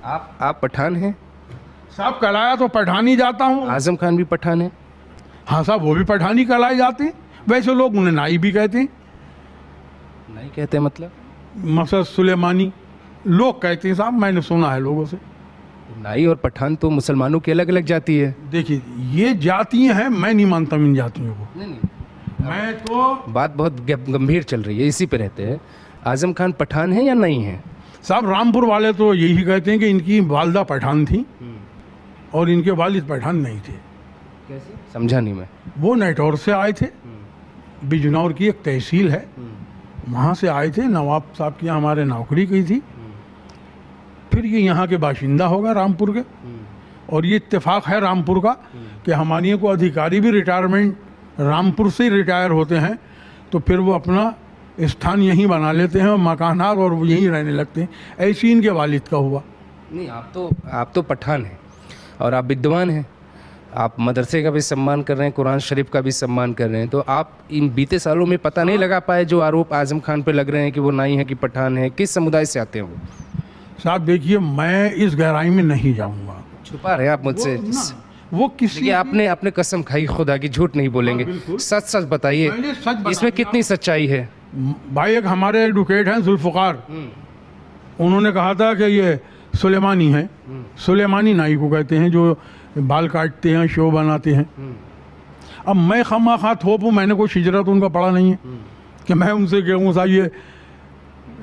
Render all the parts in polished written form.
आप पठान हैं? साहब कहलाया तो पठान ही जाता हूँ। आजम खान भी पठान है? हाँ साहब, वो भी पठान ही कहलाए जाते हैं। वैसे लोग उन्हें नाई भी कहते हैं। नहीं कहते मतलब? मसद सुलेमानी लोग कहते हैं साहब, मैंने सुना है लोगों से। नाई और पठान तो मुसलमानों की अलग अलग जाति है। देखिए, ये जातियाँ हैं, मैं नहीं मानता इन जातियों को। नहीं, मैं तो बात बहुत गंभीर चल रही है, इसी पे रहते हैं। आजम खान पठान है या नहीं है? साहब, रामपुर वाले तो यही कहते हैं कि इनकी वालदा पठान थी और इनके वालिद पठान नहीं थे। कैसे? समझा नहीं मैं। वो नेटौर से आए थे, बिजनौर की एक तहसील है, वहाँ से आए थे। नवाब साहब की हमारे नौकरी की थी, फिर ये यहाँ के बाशिंदा हो गए रामपुर के। और ये इत्तेफाक है रामपुर का कि हमारे को अधिकारी भी रिटायरमेंट रामपुर से रिटायर होते हैं, तो फिर वो अपना स्थान यहीं बना लेते हैं, मकानात, और वो यहीं रहने लगते हैं। ऐसी इनके वालिद का हुआ। नहीं, आप तो पठान हैं और आप विद्वान हैं, आप मदरसे का भी सम्मान कर रहे हैं, कुरान शरीफ का भी सम्मान कर रहे हैं, तो आप इन बीते सालों में पता नहीं लगा पाए जो आरोप आजम खान पे लग रहे हैं कि वो नाई है कि पठान है? किस समुदाय से आते हैं वो? साहब देखिए, मैं इस गहराई में नहीं जाऊंगा। छुपा रहे आप मुझसे? वो किसी आपने कसम खाई खुदा की, झूठ नहीं बोलेंगे, सच सच बताइए, इसमें कितनी सच्चाई है? भाई, एक हमारे एडवोकेट हैं जुल्फ़िकार, उन्होंने कहा था कि ये सुलेमानी है। सुलेमानी नाई को कहते हैं जो बाल काटते हैं, शो बनाते हैं। अब मैं खामा थोप हूँ, मैंने कोई हिजरत उनका पढ़ा नहीं है कि मैं उनसे कहूँ साहब ये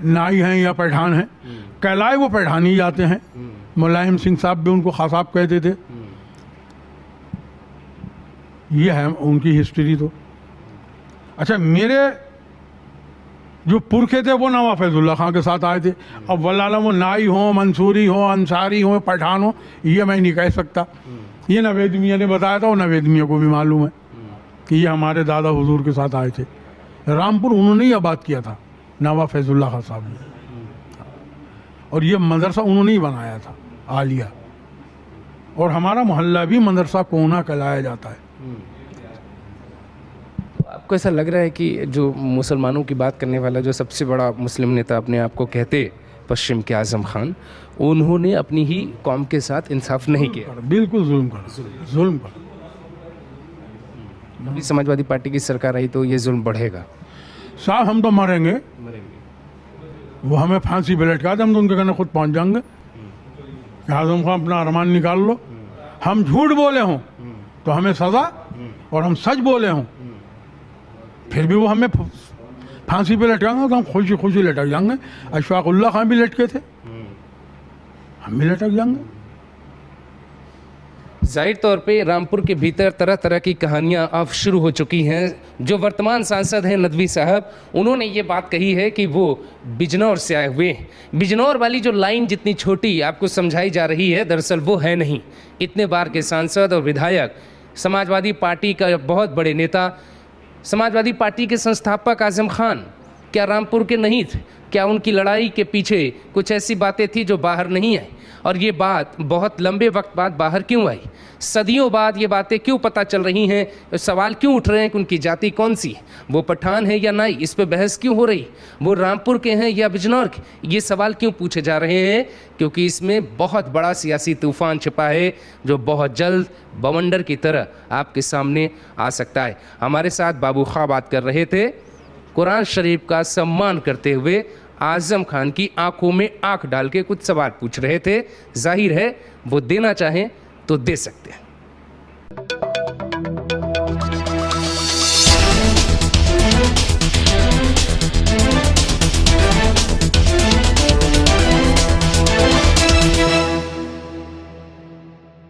नाई हैं या पठान हैं। कहलाए वो पठान ही जाते हैं। मुलायम सिंह साहब भी उनको खास साहब कहते थे। ये है उनकी हिस्ट्री। तो अच्छा, मेरे जो पुरखे थे वो नवाब फैजुल्ला खां के साथ आए थे। अब वल्लाह वो नाई हो, मंसूरी हो, अंसारी हो, पठान हो, ये मैं नहीं कह सकता। ये नवेद मियाँ ने बताया था, और नवेद मियाँ को भी मालूम है कि ये हमारे दादा हुजूर के साथ आए थे। रामपुर उन्होंने ही आबाद किया था, नवाब फैजुल्ला खां साहब ने। और ये मदरसा उन्होंने ही बनाया था, आलिया। और हमारा मोहल्ला भी मदरसा कोना कहलाया जाता है। आपको ऐसा लग रहा है कि जो मुसलमानों की बात करने वाला जो सबसे बड़ा मुस्लिम नेता अपने आप को कहते पश्चिम के आजम खान, उन्होंने अपनी ही कौम के साथ इंसाफ नहीं किया? बिल्कुल जुल्म कर। अभी समाजवादी पार्टी की सरकार आई तो ये जुल्म बढ़ेगा? साहब, हम तो मरेंगे। वो हमें फांसी पे लटका दे, हम तो उनके कहने खुद पहुंच जाएंगे कि आजम खान अपना अरमान निकाल लो। हम झूठ बोले हों तो हमें सज़ा, और हम सच बोले हों फिर भी वो हमें फांसी पे लटकाएंगे, तो हम खुशी खुशी लटक जाएंगे। अशफाकुल्लाह खान भी लटके थे, हम भी लटक जाएंगे। जाहिर तौर पे रामपुर के भीतर तरह तरह की कहानियां अब शुरू हो चुकी हैं। जो वर्तमान सांसद हैं नदवी साहब, उन्होंने ये बात कही है कि वो बिजनौर से आए हुए हैं। बिजनौर वाली जो लाइन जितनी छोटी आपको समझाई जा रही है, दरअसल वो है नहीं। इतने बार के सांसद और विधायक, समाजवादी पार्टी का बहुत बड़े नेता, समाजवादी पार्टी के संस्थापक आजम खान क्या रामपुर के नहीं थे? क्या उनकी लड़ाई के पीछे कुछ ऐसी बातें थी जो बाहर नहीं आई? और ये बात बहुत लंबे वक्त बाद बाहर क्यों आई? सदियों बाद ये बातें क्यों पता चल रही हैं? सवाल क्यों उठ रहे हैं कि उनकी जाति कौन सी है? वो पठान है या नाई? इस पे बहस क्यों हो रही? वो रामपुर के हैं या बिजनौर के? ये सवाल क्यों पूछे जा रहे हैं? क्योंकि इसमें बहुत बड़ा सियासी तूफान छिपा है जो बहुत जल्द बवंडर की तरह आपके सामने आ सकता है। हमारे साथ बाबू खां बात कर रहे थे, कुरान शरीफ का सम्मान करते हुए आजम खान की आंखों में आंख डाल के कुछ सवाल पूछ रहे थे। जाहिर है वो देना चाहें तो दे सकते हैं।